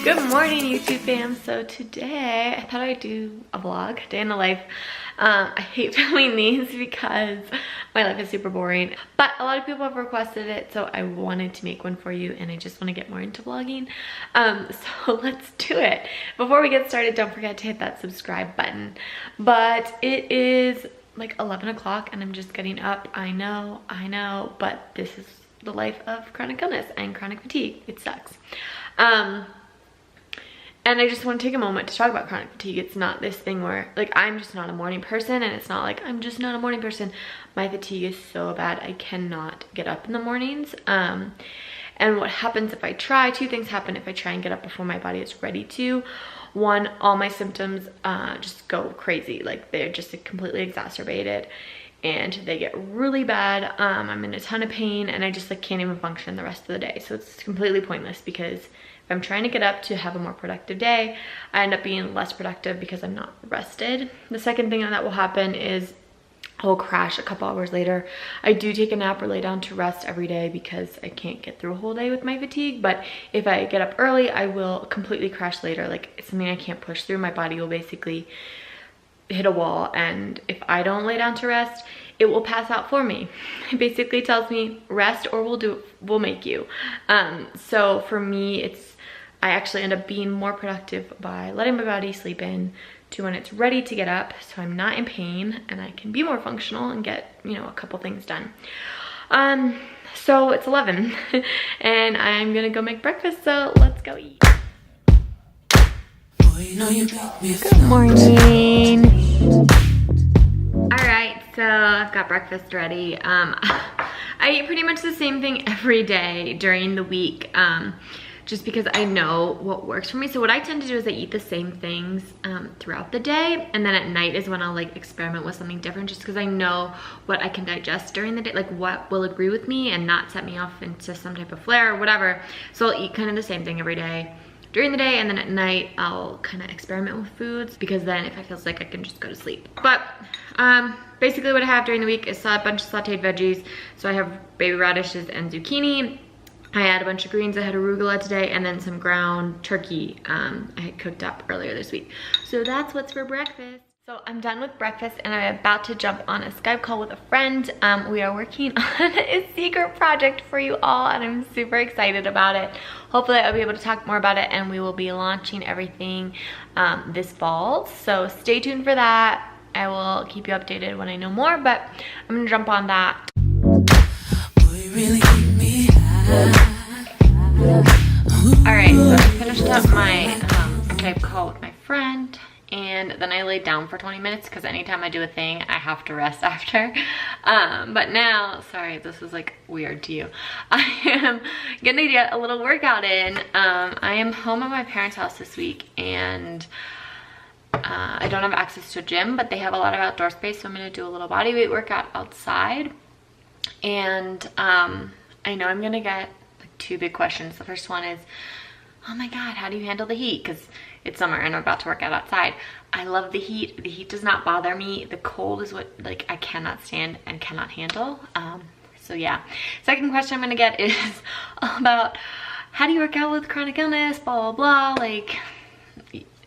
Good morning, YouTube fam. So today I thought I'd do a vlog, day in the life. I hate filming these because my life is super boring, but a lot of people have requested it, so I wanted to make one for you, and I just want to get more into vlogging. So let's do it. Before we get started, don't forget to hit that subscribe button. But it is like 11 o'clock and I'm just getting up. I know, but this is the life of chronic illness and chronic fatigue. It sucks. And I just want to take a moment to talk about chronic fatigue. It's not this thing where, like, I'm just not a morning person, and it's not like I'm just not a morning person. My fatigue is so bad, I cannot get up in the mornings. And what happens if I try, two things happen if I try and get up before my body is ready to. One, all my symptoms just go crazy. Like, they're just completely exacerbated and they get really bad. I'm in a ton of pain and I just like can't even function the rest of the day. So it's completely pointless, because if I'm trying to get up to have a more productive day, I end up being less productive because I'm not rested. The second thing that will happen is I'll crash a couple hours later. I do take a nap or lay down to rest every day because I can't get through a whole day with my fatigue. But if I get up early, I will completely crash later. Like, it's something I can't push through. My body will basically hit a wall, and if I don't lay down to rest, it will pass out for me. It basically tells me rest or we'll make you. So for me, I actually end up being more productive by letting my body sleep in to when it's ready to get up, so I'm not in pain and I can be more functional and get, you know, a couple things done. So it's 11 and I'm gonna go make breakfast, so let's go eat. Good morning. All right, so I've got breakfast ready. I eat pretty much the same thing every day during the week, just because I know what works for me. So what I tend to do is I eat the same things throughout the day, and then at night is when I'll like experiment with something different, just because I know what I can digest during the day, like what will agree with me and not set me off into some type of flare or whatever. So I'll eat kind of the same thing every day during the day, and then at night I'll kind of experiment with foods, because then if I feel sick I can just go to sleep. But basically what I have during the week is a bunch of sauteed veggies. So I have baby radishes and zucchini. I had a bunch of greens. I had arugula today, and then some ground turkey I had cooked up earlier this week. So that's what's for breakfast. So I'm done with breakfast and I'm about to jump on a Skype call with a friend. We are working on a secret project for you all, and I'm super excited about it. Hopefully I'll be able to talk more about it, and we will be launching everything this fall. So stay tuned for that. I will keep you updated when I know more, but I'm gonna jump on that. Alright, so I finished up my Skype call with my friend, and then I laid down for 20 minutes because anytime I do a thing, I have to rest after. But now, sorry, this is like weird to you. I am gonna get a little workout in. I am home at my parents' house this week, and I don't have access to a gym, but they have a lot of outdoor space, so I'm gonna do a little body weight workout outside. And I know I'm gonna get like two big questions. The first one is, oh my god, how do you handle the heat? Because it's summer and I'm about to work out outside. I love the heat. The heat does not bother me. The cold is what like I cannot stand and cannot handle. So yeah. Second question I'm gonna get is about how do you work out with chronic illness, blah blah blah. Like,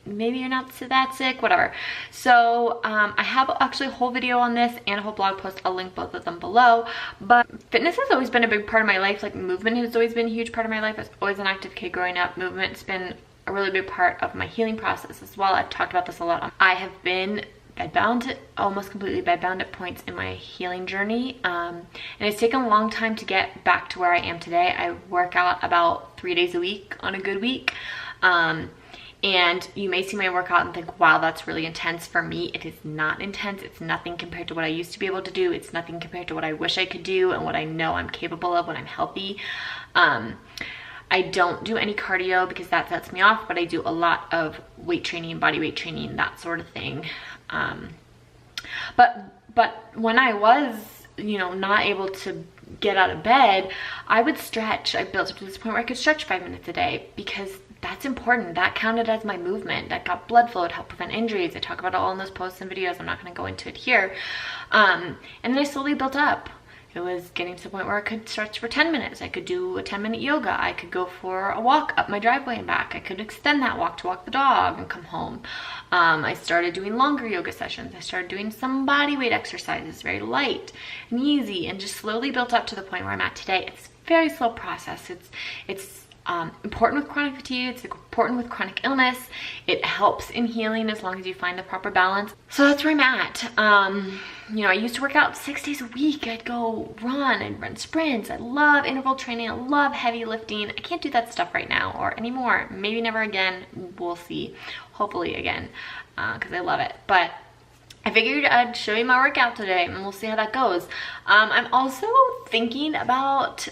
maybe you're not that sick, whatever. So I have actually a whole video on this and a whole blog post. I'll link both of them below. But fitness has always been a big part of my life. Like, movement has always been a huge part of my life. I was always an active kid growing up. Movement's been a really big part of my healing process as well. I've talked about this a lot. I have been bedbound, almost completely bedbound at points in my healing journey, and it's taken a long time to get back to where I am today. I work out about 3 days a week on a good week. And you may see my workout and think, wow, that's really intense. For me, it is not intense. It's nothing compared to what I used to be able to do. It's nothing compared to what I wish I could do and what I know I'm capable of when I'm healthy. I don't do any cardio because that sets me off, but I do a lot of weight training, body weight training, that sort of thing. But when I was, you know, not able to get out of bed, I would stretch. I built up to this point where I could stretch 5 minutes a day because that's important. That counted as my movement. That got blood flow. It helped prevent injuries. I talk about it all in those posts and videos. I'm not going to go into it here. And then I slowly built up It was getting to the point where I could stretch for 10 minutes. I could do a 10-minute yoga. I could go for a walk up my driveway and back. I could extend that walk to walk the dog and come home. I started doing longer yoga sessions. I started doing some body weight exercises, very light and easy, and just slowly built up to the point where I'm at today. It's a very slow process. It's important with chronic fatigue. It's important with chronic illness. It helps in healing as long as you find the proper balance. So that's where I'm at. You know, I used to work out 6 days a week. I'd go run and run sprints. I love interval training. I love heavy lifting. I can't do that stuff right now or anymore. Maybe never again. We'll see. Hopefully again, because I love it. But I figured I'd show you my workout today and we'll see how that goes. I'm also thinking about,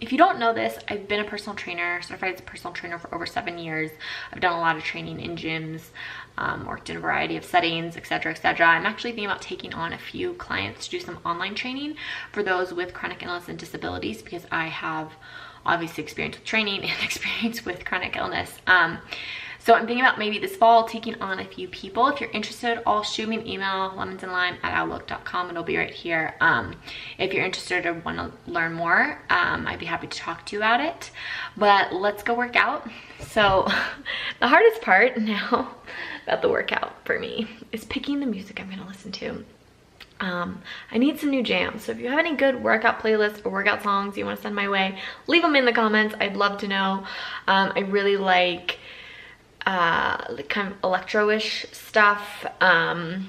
if you don't know this, I've been a personal trainer, certified as a personal trainer for over 7 years. I've done a lot of training in gyms, worked in a variety of settings, etc., etc. I'm actually thinking about taking on a few clients to do some online training for those with chronic illness and disabilities, because I have obviously experience with training and experience with chronic illness. So I'm thinking about maybe this fall taking on a few people. If you're interested, I'll shoot me an email, lemonsandlime@outlook.com. It'll be right here. If you're interested or want to learn more, I'd be happy to talk to you about it. But let's go work out. So the hardest part now about the workout for me is picking the music I'm going to listen to. I need some new jams. So if you have any good workout playlists or workout songs you want to send my way, leave them in the comments. I'd love to know. I really like kind of electro-ish stuff, a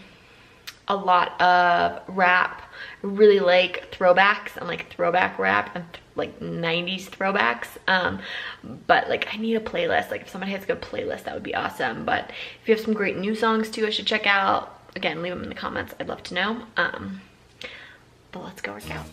lot of rap. I really like throwbacks and like throwback rap and like 90s throwbacks, but like I need a playlist. Like if somebody has a good playlist, that would be awesome. But if you have some great new songs too I should check out, again, leave them in the comments. I'd love to know. But let's go work out.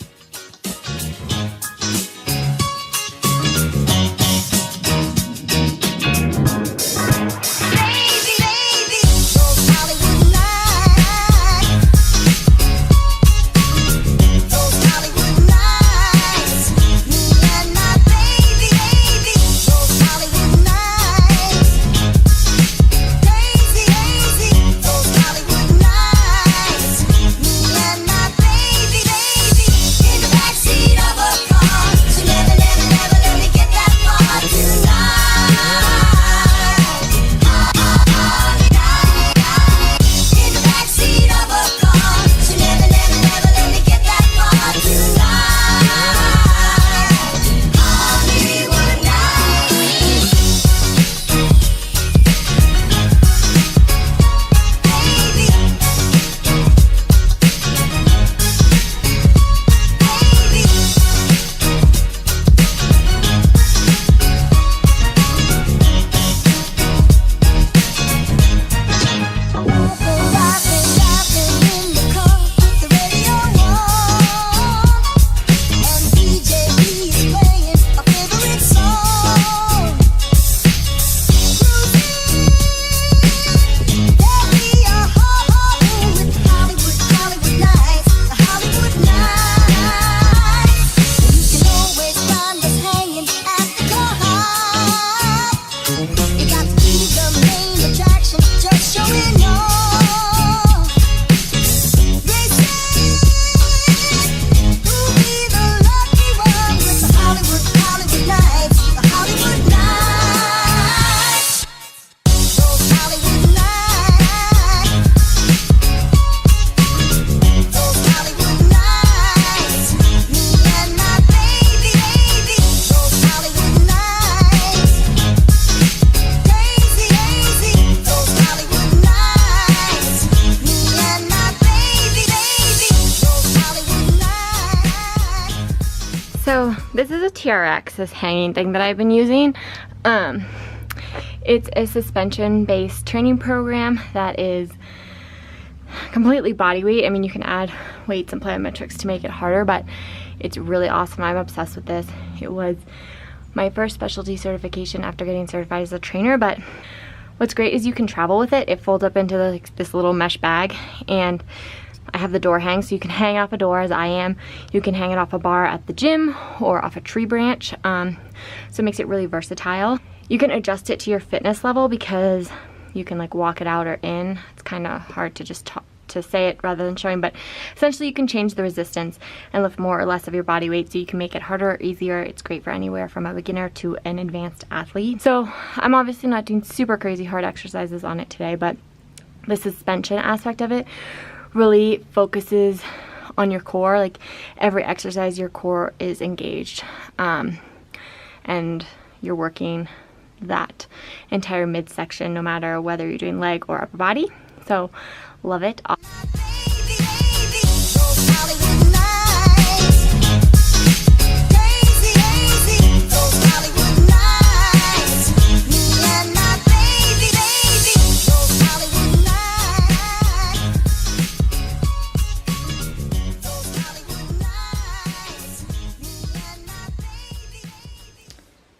So this is a TRX, this hanging thing that I've been using. It's a suspension-based training program that is completely body weight. I mean, you can add weights and plyometrics to make it harder, but it's really awesome. I'm obsessed with this. It was my first specialty certification after getting certified as a trainer, but what's great is you can travel with it. It folds up into this little mesh bag, and I have the door hang, so you can hang off a door as I am. You can hang it off a bar at the gym or off a tree branch, so it makes it really versatile. You can adjust it to your fitness level because you can like walk it out or in. It's kind of hard to just to say it rather than showing, but essentially you can change the resistance and lift more or less of your body weight, so you can make it harder or easier. It's great for anywhere from a beginner to an advanced athlete. So I'm obviously not doing super crazy hard exercises on it today, but the suspension aspect of it really focuses on your core. Like every exercise, your core is engaged, and you're working that entire midsection, no matter whether you're doing leg or upper body. So love it.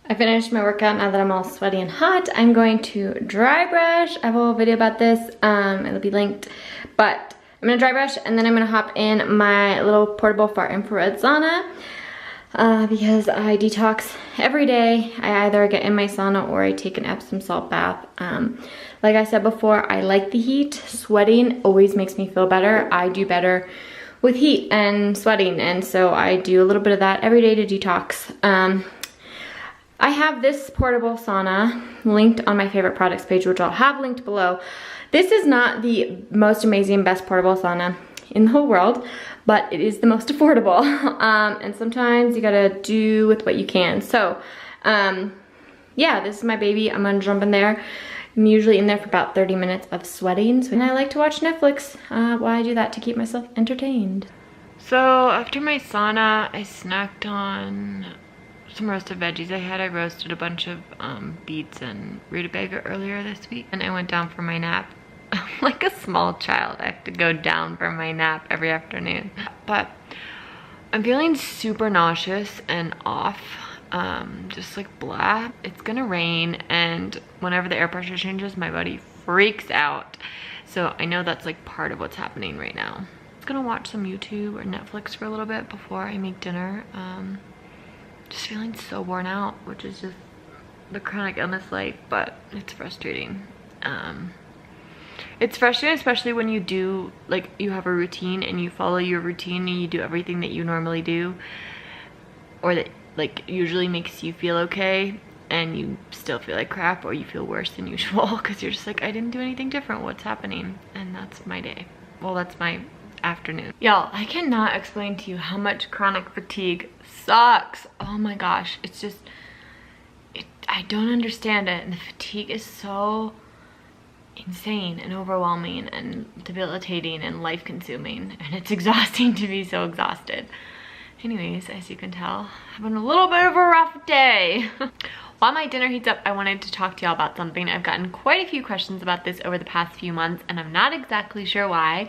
I finished my workout. Now that I'm all sweaty and hot, I'm going to dry brush. I have a whole video about this. It'll be linked. But I'm gonna dry brush and then I'm gonna hop in my little portable far infrared sauna because I detox every day. I either get in my sauna or I take an Epsom salt bath. Like I said before, I like the heat. Sweating always makes me feel better. I do better with heat and sweating, and so I do a little bit of that every day to detox. I have this portable sauna linked on my favorite products page, which I'll have linked below. This is not the most amazing, best portable sauna in the whole world, but it is the most affordable. And sometimes you gotta do with what you can. So, yeah, this is my baby. I'm gonna jump in there. I'm usually in there for about 30 minutes of sweating. And I like to watch Netflix while I do that to keep myself entertained. So after my sauna, I snacked on some roasted veggies I roasted a bunch of beets and rutabaga earlier this week, and I went down for my nap. I'm like a small child. I have to go down for my nap every afternoon. But I'm feeling super nauseous and off, just like blah. It's gonna rain, and whenever the air pressure changes, my body freaks out. So I know that's like part of what's happening right now. I'm just gonna watch some YouTube or Netflix for a little bit before I make dinner. Just feeling so worn out, which is just the chronic illness life, but it's frustrating. It's frustrating, especially when you do, like, you have a routine and you follow your routine and you do everything that you normally do, or that, like, usually makes you feel okay, and you still feel like crap, or you feel worse than usual because you're just like, I didn't do anything different. What's happening? And that's my day. Well, that's my afternoon. Y'all, I cannot explain to you how much chronic fatigue sucks. Oh my gosh, it's just, I don't understand it, and the fatigue is so insane and overwhelming and debilitating and life-consuming, and it's exhausting to be so exhausted. Anyways, as you can tell, having a little bit of a rough day. While my dinner heats up, I wanted to talk to y'all about something. I've gotten quite a few questions about this over the past few months, and I'm not exactly sure why.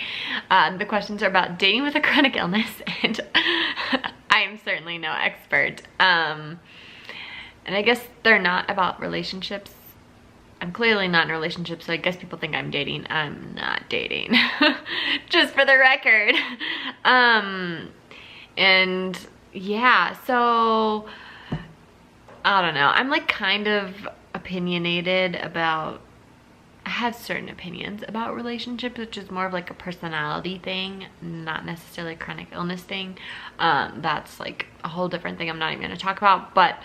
The questions are about dating with a chronic illness, and I am certainly no expert. And I guess they're not about relationships. I'm clearly not in a relationship, so I guess people think I'm dating. I'm not dating, just for the record. And yeah, so I don't know. I'm like kind of opinionated about, I have certain opinions about relationships, which is more of like a personality thing, not necessarily a chronic illness thing. That's like a whole different thing I'm not even gonna talk about. But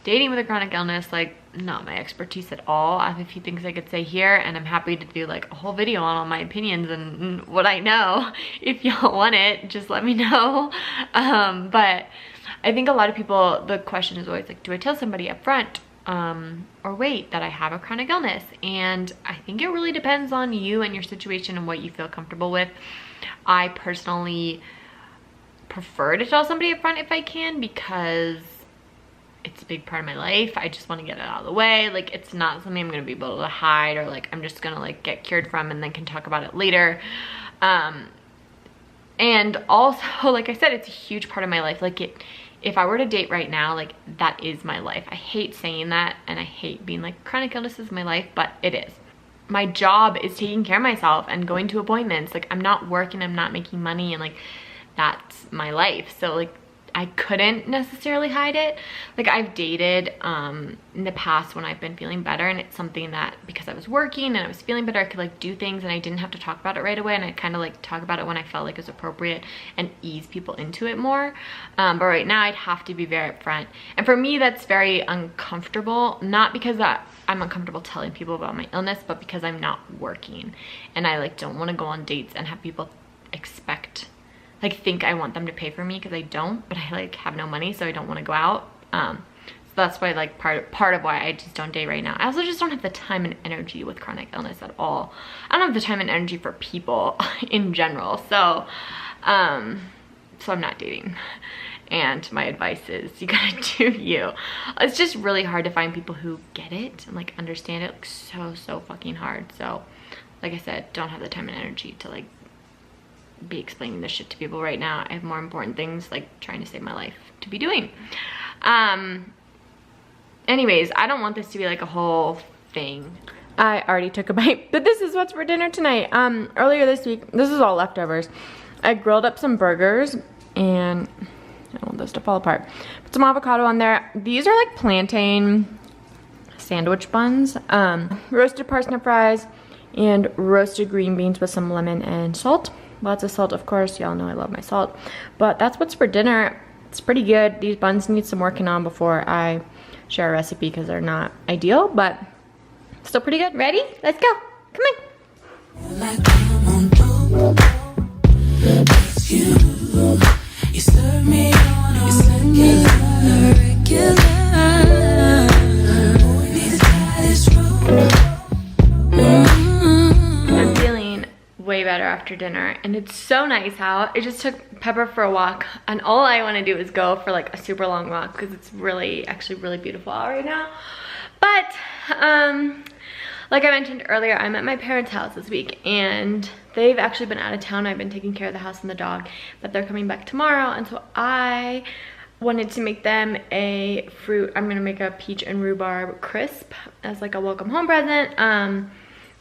dating with a chronic illness, like, not my expertise at all. I have a few things I could say here, and I'm happy to do like a whole video on all my opinions and what I know. If y'all want it, just let me know. But I think a lot of people, the question is always like, do I tell somebody up front or wait that I have a chronic illness? And I think it really depends on you and your situation and what you feel comfortable with. I personally prefer to tell somebody up front if I can, because it's a big part of my life. I just want to get it out of the way. Like, it's not something I'm going to be able to hide, or like I'm just going to like get cured from and then can talk about it later. And also, like I said, it's a huge part of my life. Like, if I were to date right now, like, that is my life. I hate saying that, and I hate being like, chronic illness is my life, but it is. My job is taking care of myself and going to appointments. Like, I'm not working, I'm not making money, and like, that's my life. So like, I couldn't necessarily hide it. Like I've dated in the past when I've been feeling better, and it's something that because I was working and I was feeling better, I could like do things and I didn't have to talk about it right away, and I kind of like talk about it when I felt like it was appropriate and ease people into it more. But right now I'd have to be very upfront, and for me that's very uncomfortable, not because I'm uncomfortable telling people about my illness, but because I'm not working and I like don't want to go on dates and have people think I want them to pay for me, because I don't, but I like have no money, so I don't want to go out. So that's why like part of why I just don't date right now. I also just don't have the time and energy with chronic illness at all. I don't have the time and energy for people in general, so I'm not dating. And my advice is you gotta do you. It's just really hard to find people who get it and like understand it. Like so fucking hard. So like I said, don't have the time and energy to like be explaining this shit to people right now. I have more important things like trying to save my life to be doing. Anyways, I don't want this to be like a whole thing. I already took a bite, but this is what's for dinner tonight. Earlier this week, this is all leftovers. I grilled up some burgers and I don't want this to fall apart. Put some avocado on there. These are like plantain sandwich buns. Roasted parsnip fries and roasted green beans with some lemon and salt. Lots of salt, of course. Y'all know I love my salt. But that's what's for dinner. It's pretty good. These buns need some working on before I share a recipe because they're not ideal, but still pretty good. Ready? Let's go. Come on. You serve me on a regular. I'm feeling way better after dinner, and it's so nice out. I just took Pepper for a walk, and all I want to do is go for like a super long walk because it's actually really beautiful out right now. But like I mentioned earlier, I'm at my parents' house this week, and they've actually been out of town. I've been taking care of the house and the dog, but they're coming back tomorrow, and so I wanted to make them a fruit. I'm gonna make a peach and rhubarb crisp as like a welcome home present,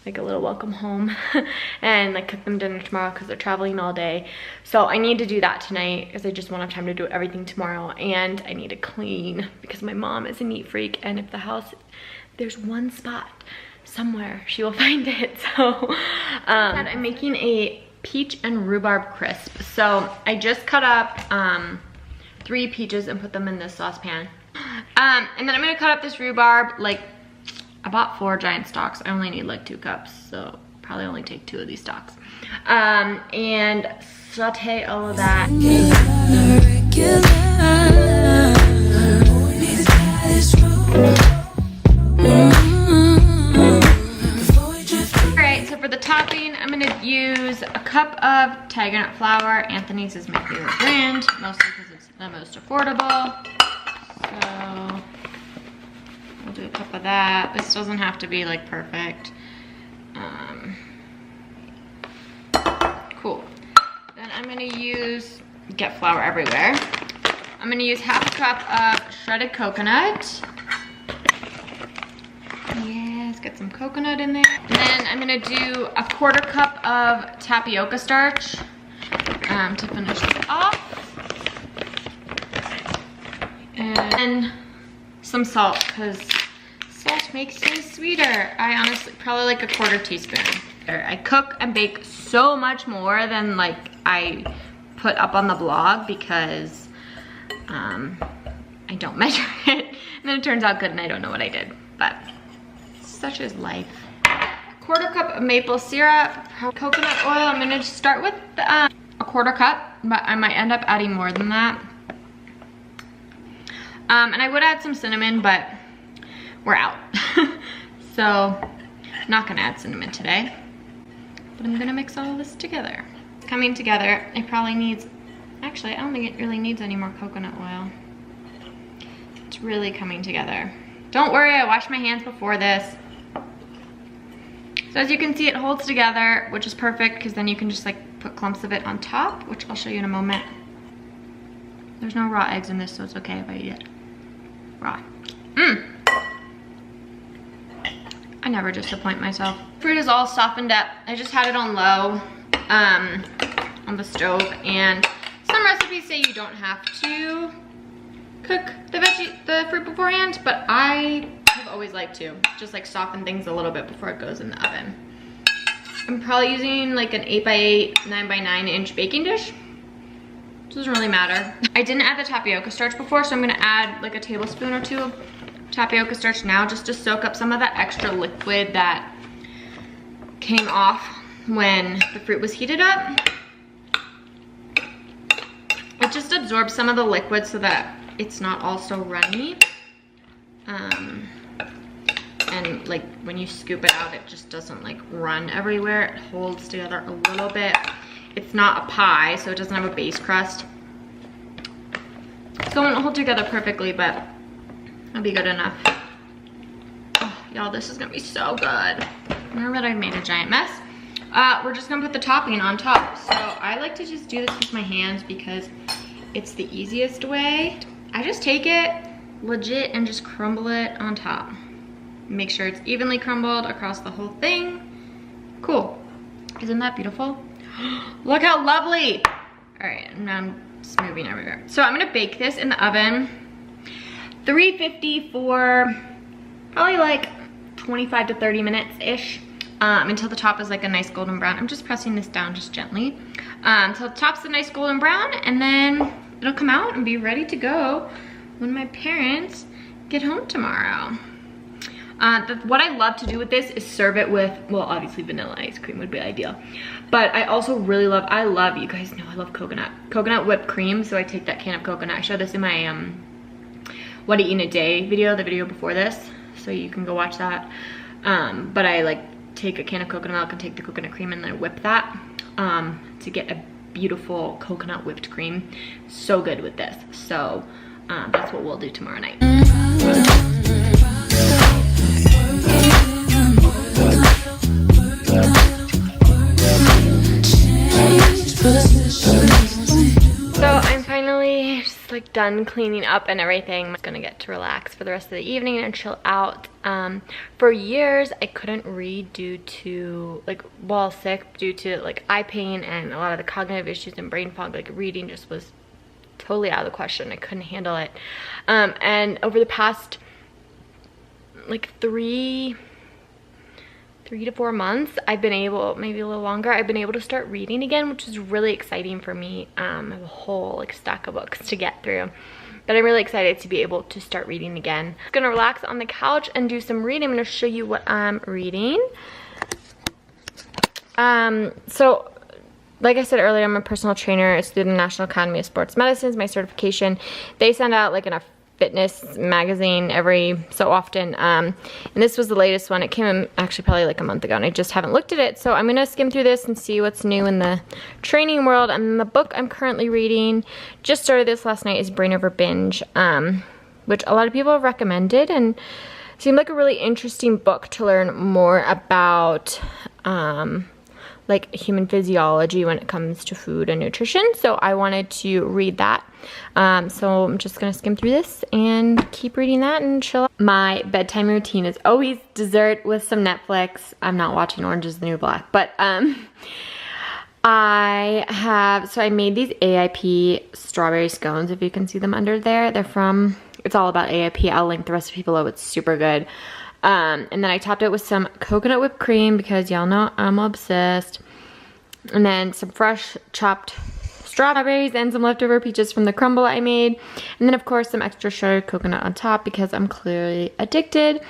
like a little welcome home, and like cook them dinner tomorrow because they're traveling all day. So I need to do that tonight because I just won't have time to do everything tomorrow, and I need to clean because my mom is a neat freak, and if the house, there's one spot somewhere, she will find it. So I'm making a peach and rhubarb crisp. So I just cut up 3 peaches and put them in this saucepan, and then I'm gonna cut up this rhubarb. Like I bought 4 giant stalks. I only need like 2 cups, so probably only take 2 of these stalks, and saute all of that. For the topping, I'm gonna use a cup of tiger nut flour. Anthony's is my favorite brand, mostly because it's the most affordable. So I'll do a cup of that. This doesn't have to be like perfect. Cool. Then I'm gonna get flour everywhere. I'm gonna use half a cup of shredded coconut. Yes, get some coconut in there. And then I'm gonna do a 1/4 cup of tapioca starch to finish this off. And then some salt, because salt makes things sweeter. I honestly, probably like a 1/4 teaspoon. I cook and bake so much more than like I put up on the blog because I don't measure it. And then it turns out good and I don't know what I did, but such is life. 1/4 cup of maple syrup, coconut oil. I'm gonna just start with a 1/4 cup, but I might end up adding more than that. And I would add some cinnamon, but we're out. So I'm not gonna add cinnamon today, but I'm gonna mix all of this together. It's coming together. It probably needs, actually, I don't think it really needs any more coconut oil. It's really coming together. Don't worry, I washed my hands before this. So as you can see, it holds together, which is perfect because then you can just like put clumps of it on top, which I'll show you in a moment. There's no raw eggs in this, so it's okay if I eat it raw. I never disappoint myself. Fruit is all softened up. I just had it on low on the stove, and some recipes say you don't have to cook the fruit beforehand, but I have always liked to just like soften things a little bit before it goes in the oven. I'm probably using like an 8x8, 9x9 inch baking dish. Doesn't really matter. I didn't add the tapioca starch before, so I'm gonna add like a tablespoon or 2 of tapioca starch now, just to soak up some of that extra liquid that came off when the fruit was heated up. It just absorbs some of the liquid so that it's not all so runny. And like when you scoop it out, it just doesn't like run everywhere. It holds together a little bit. It's not a pie, so it doesn't have a base crust. So it won't hold together perfectly, but it'll be good enough. Oh, y'all, this is gonna be so good. Remember that I made a giant mess? We're just gonna put the topping on top. So I like to just do this with my hands because it's the easiest way. I just take it legit and just crumble it on top. Make sure it's evenly crumbled across the whole thing. Cool. Isn't that beautiful? Look how lovely. All right, now I'm just moving everywhere. So I'm gonna bake this in the oven, 350 for probably like 25 to 30 minutes-ish, until the top is like a nice golden brown. I'm just pressing this down just gently. Until the top's a nice golden brown, and then it'll come out and be ready to go when my parents get home tomorrow. What I love to do with this is serve it with, well, obviously vanilla ice cream would be ideal. But I also really love, you guys know I love coconut whipped cream. So I take that can of coconut. I showed this in my what to eat in a day video, the video before this. So you can go watch that. But I like take a can of coconut milk and take the coconut cream and then whip that to get a beautiful coconut whipped cream. So good with this. So that's what we'll do tomorrow night. So I'm finally just like done cleaning up and everything. I'm gonna get to relax for the rest of the evening and chill out. For years I couldn't read due to like, while sick, due to like eye pain and a lot of the cognitive issues and brain fog. Like reading just was totally out of the question. I couldn't handle it. And over the past like 3 to 4 months, I've been able, maybe a little longer, I've been able to start reading again, which is really exciting for me. I have a whole like stack of books to get through, but I'm really excited to be able to start reading again. I'm gonna relax on the couch and do some reading. I'm gonna show you what I'm reading. So like I said earlier, I'm a personal trainer. It's through the National Academy of Sports Medicine, my certification. They send out like a fitness magazine every so often, and this was the latest one. It came in actually probably like a month ago, and I just haven't looked at it, so I'm gonna skim through this and see what's new in the training world. And the book I'm currently reading, just started this last night, is Brain Over Binge, which a lot of people have recommended and seemed like a really interesting book to learn more about like human physiology when it comes to food and nutrition. So I wanted to read that. So I'm just gonna skim through this and keep reading that and chill out. My bedtime routine is always dessert with some Netflix. I'm not watching Orange is the New Black, but I made these AIP strawberry scones, if you can see them under there. They're from, it's all about AIP. I'll link the recipe below. It's super good. And then I topped it with some coconut whipped cream because y'all know I'm obsessed. And then some fresh chopped strawberries and some leftover peaches from the crumble I made. And then of course some extra shredded coconut on top because I'm clearly addicted.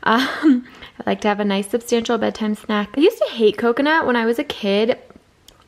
I like to have a nice substantial bedtime snack. I used to hate coconut when I was a kid.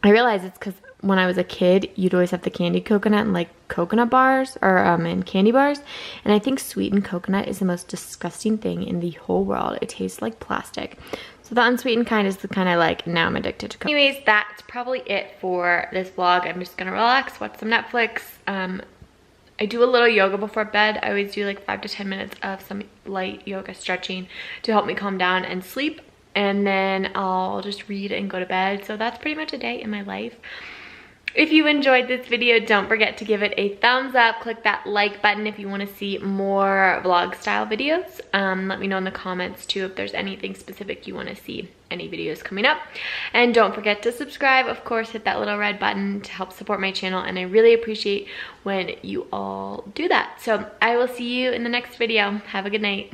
I realize it's because when I was a kid, you'd always have the candied coconut and like coconut bars or and candy bars. And I think sweetened coconut is the most disgusting thing in the whole world. It tastes like plastic. So the unsweetened kind is the kind I like. Now I'm addicted to coconut. Anyways, that's probably it for this vlog. I'm just gonna relax, watch some Netflix. I do a little yoga before bed. I always do like 5 to 10 minutes of some light yoga stretching to help me calm down and sleep. And then I'll just read and go to bed. So that's pretty much a day in my life. If you enjoyed this video, don't forget to give it a thumbs up. Click that like button if you want to see more vlog style videos. Let me know in the comments too if there's anything specific you want to see, any videos coming up. And don't forget to subscribe. Of course, hit that little red button to help support my channel, and I really appreciate when you all do that. So I will see you in the next video. Have a good night.